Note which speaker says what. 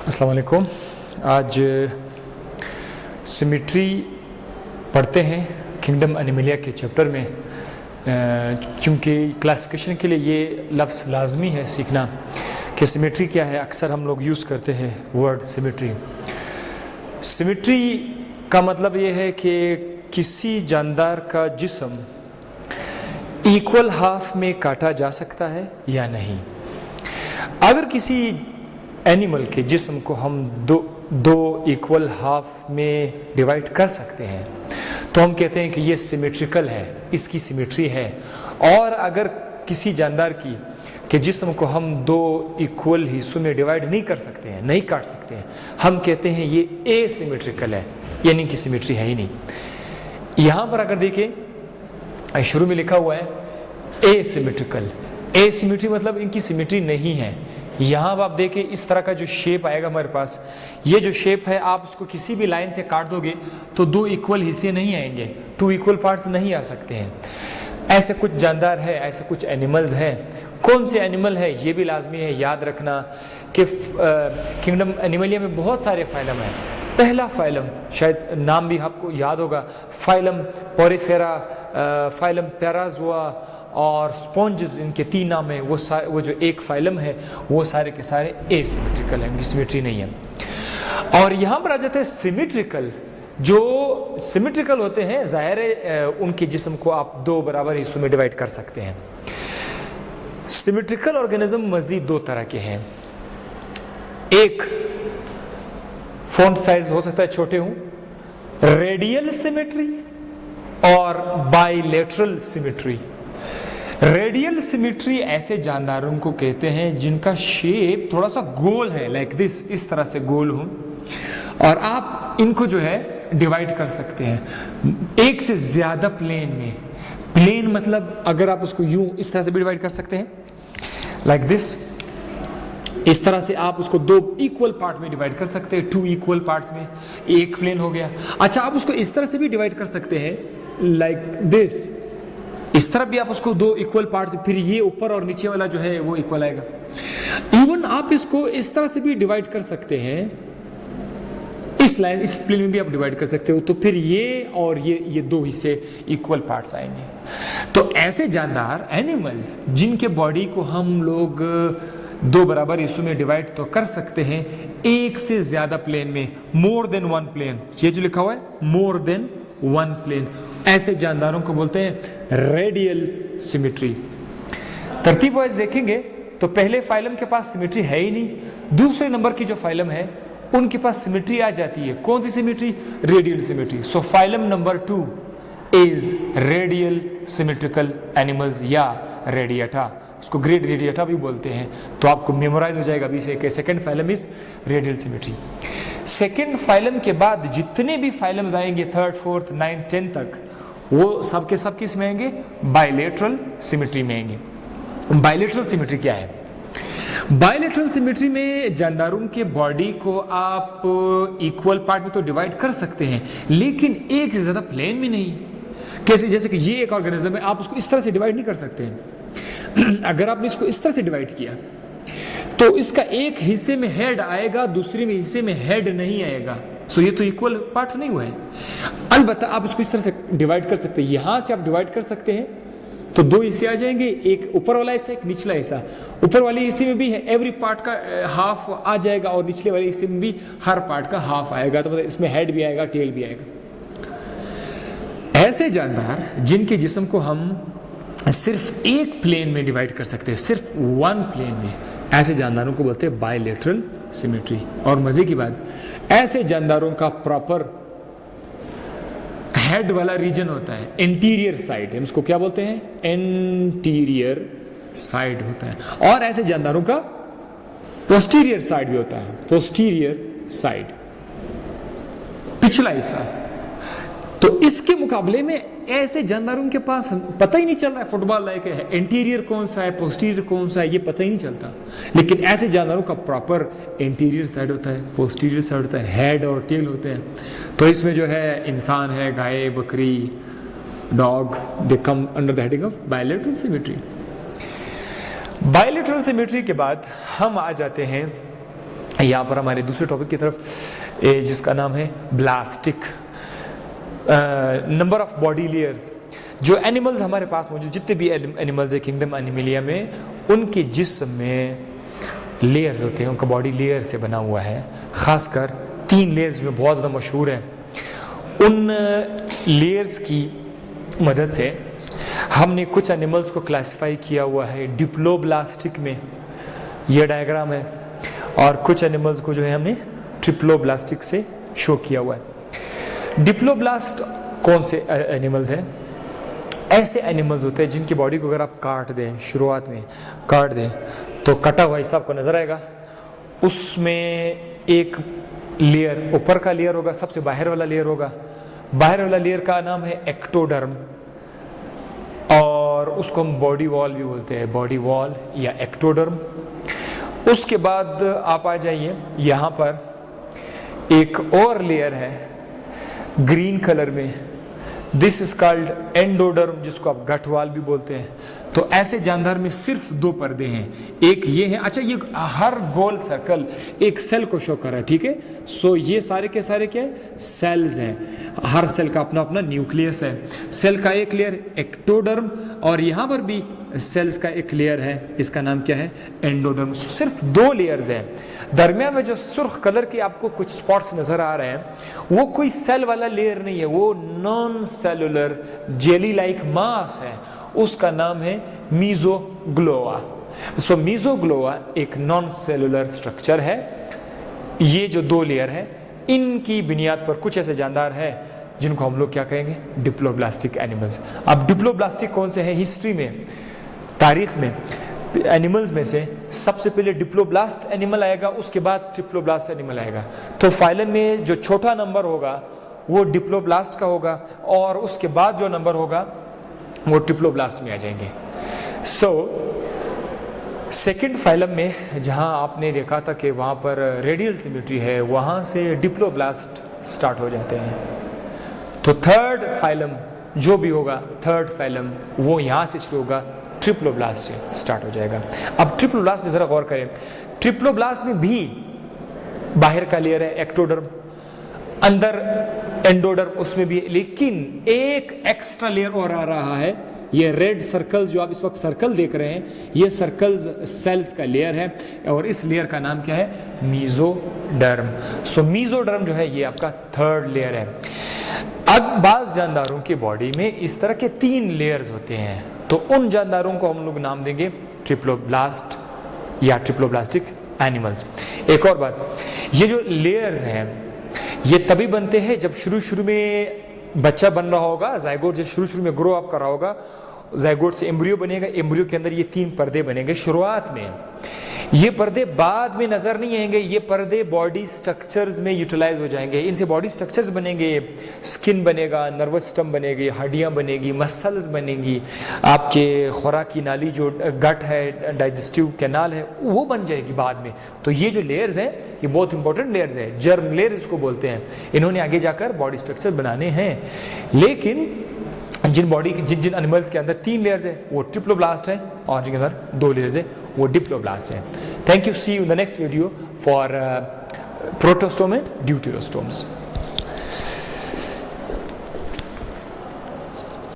Speaker 1: अस्सलाम वालेकुम। आज सिमेट्री पढ़ते हैं किंगडम एनिमलिया के चैप्टर में, क्योंकि क्लासिफिकेशन के लिए ये लफ्ज़ लाजमी है सीखना कि सिमेट्री क्या है। अक्सर हम लोग यूज़ करते हैं वर्ड सिमेट्री। सिमेट्री का मतलब ये है कि किसी जानदार का जिस्म इक्वल हाफ में काटा जा सकता है या नहीं। अगर किसी एनिमल के जिस्म को हम दो इक्वल हाफ में डिवाइड कर सकते हैं तो हम कहते हैं कि ये सिमेट्रिकल है, इसकी सिमेट्री है। और अगर किसी जानदार के जिस्म को हम दो इक्वल हिस्सों में डिवाइड नहीं कर सकते हैं, नहीं काट सकते हैं, हम कहते हैं ये एसिमेट्रिकल है, यानी कि सिमेट्री है ही नहीं। यहां पर अगर देखें शुरू में लिखा हुआ है एसिमेट्रिकल। एसिमेट्री मतलब इनकी सिमेट्री नहीं है। यहाँ आप देखें इस तरह का जो शेप आएगा हमारे पास, ये जो शेप है आप उसको किसी भी लाइन से काट दोगे तो दो इक्वल हिस्से नहीं आएंगे, टू इक्वल पार्ट्स नहीं आ सकते हैं। ऐसे कुछ जानदार है, ऐसे कुछ एनिमल्स हैं। कौन से एनिमल है ये भी लाजमी है याद रखना कि किंगडम एनिमलिया में बहुत सारे फाइलम हैं। पहला फाइलम शायद नाम भी आपको याद होगा, फाइलम पोरिफेरा, फाइलम पैराज़ोआ और स्पॉन्जेस, इनके तीन नाम है। वो जो एक फाइलम है वो सारे के सारे एसिमेट्रिकल हैं, सिमेट्री नहीं है। और यहाँ पर आ जाते हैं सिमेट्रिकल। जो सिमेट्रिकल होते हैं जाहिर है उनके जिस्म को आप दो बराबर हिस्सों में डिवाइड कर सकते हैं। सिमेट्रिकल ऑर्गेनिज्म मज़ीद दो तरह के हैं। एक फॉन्ट साइज हो सकता है छोटे हों, रेडियल सिमेट्री और बाइलेटरल सिमेट्री। रेडियल सिमेट्री ऐसे जानदारों को कहते हैं जिनका शेप थोड़ा सा गोल है, लाइक दिस, इस तरह से गोल हो, और आप इनको जो है डिवाइड कर सकते हैं एक से ज्यादा प्लेन में। प्लेन मतलब अगर आप उसको यूं इस तरह से भी डिवाइड कर सकते हैं, लाइक दिस, इस तरह से आप उसको दो इक्वल पार्ट में डिवाइड कर सकते हैं, टू इक्वल पार्ट्स में, एक प्लेन हो गया। अच्छा, आप उसको इस तरह से भी डिवाइड कर सकते हैं, लाइक दिस, इस तरह भी आप उसको दो इक्वल पार्ट, फिर ये ऊपर और नीचे वाला जो है वो इक्वल आएगा। इवन आप इसको इस तरह से भी डिवाइड कर सकते हैं, इस लाइन, इस प्लेन में भी आप डिवाइड कर सकते हो, तो फिर ये और ये दो हिस्से इक्वल पार्ट्स आएंगे। तो ऐसे जानदार एनिमल्स जिनके बॉडी को हम लोग दो बराबर हिस्सों में डिवाइड तो कर सकते हैं एक से ज्यादा प्लेन में, मोर देन वन प्लेन, ये जो लिखा हुआ है मोर देन वन प्लेन, ऐसे जानदारों को बोलते हैं रेडियल सिमेट्री। तरतीब वाइज देखेंगे तो पहले फाइलम के पास सिमेट्री है ही नहीं, दूसरे नंबर की जो फाइलम है उनके पास सिमेट्री आ जाती है। कौन सी symmetry? Radial symmetry. So phylum number 2 is radial symmetrical animals या रेडिएटा, उसको ग्रेट रेडिएटा भी बोलते हैं। तो आपको मेमोराइज हो जाएगा अभी से कि second phylum is radial symmetry. Second phylum के बाद जितने भी फाइलम्स आएंगे, थर्ड, फोर्थ, 9, 10 तक, वो सब के सब किस में आएंगे? बाइलेटरल सिमेट्री में आएंगे। बाइलेटरल सिमेट्री क्या है? बाइलेटरल सिमेट्री में जानदारों के बॉडी को आप इक्वल पार्ट में तो डिवाइड कर सकते हैं, लेकिन एक से ज्यादा प्लेन में नहीं। कैसे? जैसे कि ये एक ऑर्गेनिज्म है, आप उसको इस तरह से डिवाइड नहीं कर सकते हैं। अगर आपने इसको इस तरह से डिवाइड किया तो इसका एक हिस्से में हेड आएगा, दूसरे में हिस्से में हेड नहीं आएगा। सो ये तो इक्वल पार्ट नहीं हुआ है। अलबत्ता आप इसको इस तरह से डिवाइड कर सकते हैं, यहां से आप डिवाइड कर सकते हैं तो दो हिस्से आ जाएंगे, एक ऊपर वाला हिस्सा, एक निचला हिस्सा। ऊपर वाले हिस्से में भी है एवरी पार्ट का हाफ आ जाएगा और निचले वाले हिस्से में भी हर पार्ट का हाफ आएगा, तो मतलब इसमें हेड भी आएगा, टेल भी आएगा। ऐसे जानदार जिनके जिस्म को हम सिर्फ एक प्लेन में डिवाइड कर सकते हैं, सिर्फ वन प्लेन में, ऐसे जानदारों को बोलते हैं बाइलेटरल सिमेट्री। और मजे की बात, ऐसे जानदारों का प्रॉपर हेड वाला रीजन होता है इंटीरियर साइड, हम उसको क्या बोलते हैं? इंटीरियर साइड होता है। और ऐसे जानदारों का पोस्टीरियर साइड भी होता है, पोस्टीरियर साइड, पिछला हिस्सा। तो इसके मुकाबले में ऐसे जानदारों के पास पता ही नहीं चल रहा है फुटबॉल लाइक है, इंटीरियर कौन सा है, पोस्टीरियर कौन सा है, ये पता ही नहीं चलता। लेकिन ऐसे जानदारों का प्रॉपर इंटीरियर साइड होता है, पोस्टीरियर साइड होता है, हेड और टेल होते हैं। तो इसमें जो है इंसान है, गाय, बकरी, dog, they come under the heading of bilateral symmetry. Bilateral symmetry के बाद हम आ जाते हैं यहाँ पर हमारे दूसरे टॉपिक की तरफ जिसका नाम है ब्लास्टिक नंबर ऑफ बॉडी लेयर्स। जो एनिमल्स हमारे पास मौजूद, जितने भी एनिमल्स है किंगडम एनिमलिया में, उनके जिस्म में लेयर्स होते हैं, उनका बॉडी लेयर से बना हुआ है। खासकर 3 लेयर्स में बहुत ज़्यादा मशहूर है। उन लेयर्स की मदद से हमने कुछ एनिमल्स को क्लासिफाई किया हुआ है डिप्लोब्लास्टिक में, यह डायग्राम है, और कुछ एनिमल्स को जो है हमने ट्रिप्लोब्लास्टिक से शो किया हुआ है। डिप्लोब्लास्ट कौन से एनिमल्स हैं? ऐसे एनिमल्स होते हैं जिनकी बॉडी को अगर आप काट दें, शुरुआत में काट दें, तो कटा हुआ हिस्सा आपको नजर आएगा। उसमें एक लेयर, ऊपर का लेयर होगा, सबसे बाहर वाला लेयर होगा। बाहर वाला लेयर का नाम है एक्टोडर्म, और उसको हम बॉडी वॉल भी बोलते हैं, बॉडी वॉल या एक्टोडर्म। उसके बाद आप आ जाइए, यहाँ पर एक और लेयर है ग्रीन कलर में, दिस इज कॉल्ड एंडोडर्म, जिसको आप गट वाल भी बोलते हैं। तो ऐसे जानदार में सिर्फ 2 पर्दे हैं, एक ये है। अच्छा, ये हर गोल सर्कल एक सेल को शो कर रहा है, ठीक है। सो ये सारे के सारे क्या है? सेल्स हैं। हर सेल का अपना अपना न्यूक्लियस है। सेल का एक लेयर एक्टोडर्म, और यहाँ पर भी सेल्स का एक लेयर है, इसका नाम क्या है? एंडोडर्म। सिर्फ 2 लेयर्स हैं। दरमियान में जो सुर्ख कलर के आपको कुछ स्पॉट्स नजर आ रहे हैं, वो कोई सेल वाला लेयर नहीं है, वो non cellular jelly like mass है, उसका नाम है मीजोग्लोआ। सो मीजोग्लोआ एक नॉन सेलुलर स्ट्रक्चर है। ये जो 2 लेयर है, इनकी बुनियाद पर कुछ ऐसे जानदार है जिनको हम लोग क्या कहेंगे? Diploblastic animals. अब डिप्लोब्लास्टिक कौन से हैं? हिस्ट्री में, तारीख में एनिमल्स में से सबसे पहले डिप्लोब्लास्ट एनिमल आएगा, उसके बाद ट्रिप्लोब्लास्ट एनिमल आएगा। तो फाइलम में जो छोटा नंबर होगा वो डिप्लोब्लास्ट का होगा, और उसके बाद जो नंबर होगा वो ट्रिप्लोब्लास्ट में आ जाएंगे। सो सेकेंड फाइलम में जहां आपने देखा था कि वहां पर रेडियल सिमेट्री है, वहां से डिप्लोब्लास्ट स्टार्ट हो जाते हैं। तो थर्ड फाइलम जो भी होगा, थर्ड फाइलम वो यहां से शुरू होगा, ट्रिप्लोब्लास्ट से स्टार्ट हो जाएगा। अब ट्रिप्लोब्लास्ट में जरा गौर करें, ट्रिप्लोब्लास्ट में भी बाहर का लेयर है एक्टोडर्म, अंदर एंडोडर्म, उसमें भी, लेकिन एक एक्स्ट्रा लेयर और आ रहा है। ये रेड सर्कल्स जो आप इस वक्त सर्कल देख रहे हैं, ये सर्कल्स सेल्स का लेयर है, और इस लेयर का नाम क्या है? मीजोडर्म। सो मीजोडर्म जो है ये आपका थर्ड लेयर है। अब बाज जानदारों की बॉडी में इस तरह के 3 लेयर्स होते हैं, तो उन जानदारों को हम लोग नाम देंगे ट्रिप्लोब्लास्ट या ट्रिप्लोब्लास्टिक एनिमल्स। एक और बात, ये जो लेयर्स हैं ये तभी बनते हैं जब शुरू में बच्चा बन रहा होगा, जायगोट जो शुरू में ग्रो अप कर रहा होगा, जायगोट से एम्ब्रियो बनेगा, एम्ब्रियो के अंदर ये 3 पर्दे बनेंगे शुरुआत में। ये पर्दे बाद में नजर नहीं आएंगे, ये पर्दे बॉडी स्ट्रक्चर्स में यूटिलाइज हो जाएंगे, इनसे बॉडी स्ट्रक्चर्स बनेंगे, स्किन बनेगा, नर्वस सिस्टम बनेगी, हड्डियां बनेगी, मसल्स बनेंगी, आपके खुराक की नाली जो गट है, डाइजेस्टिव कैनाल है, वो बन जाएगी बाद में। तो ये जो लेयर्स हैं ये बहुत इंपॉर्टेंट लेयर्स हैं, जर्म लेयर इसको बोलते हैं। इन्होंने आगे जाकर बॉडी स्ट्रक्चर बनाने हैं, लेकिन जिन एनिमल्स के अंदर 3 लेयर्स है वो ट्रिप्लोब्लास्ट है, और जिनके अंदर 2 लेयर्स है वो डिप्लोब्लास्ट है। Thank you, see you in the next video for protostome and deuterostomes.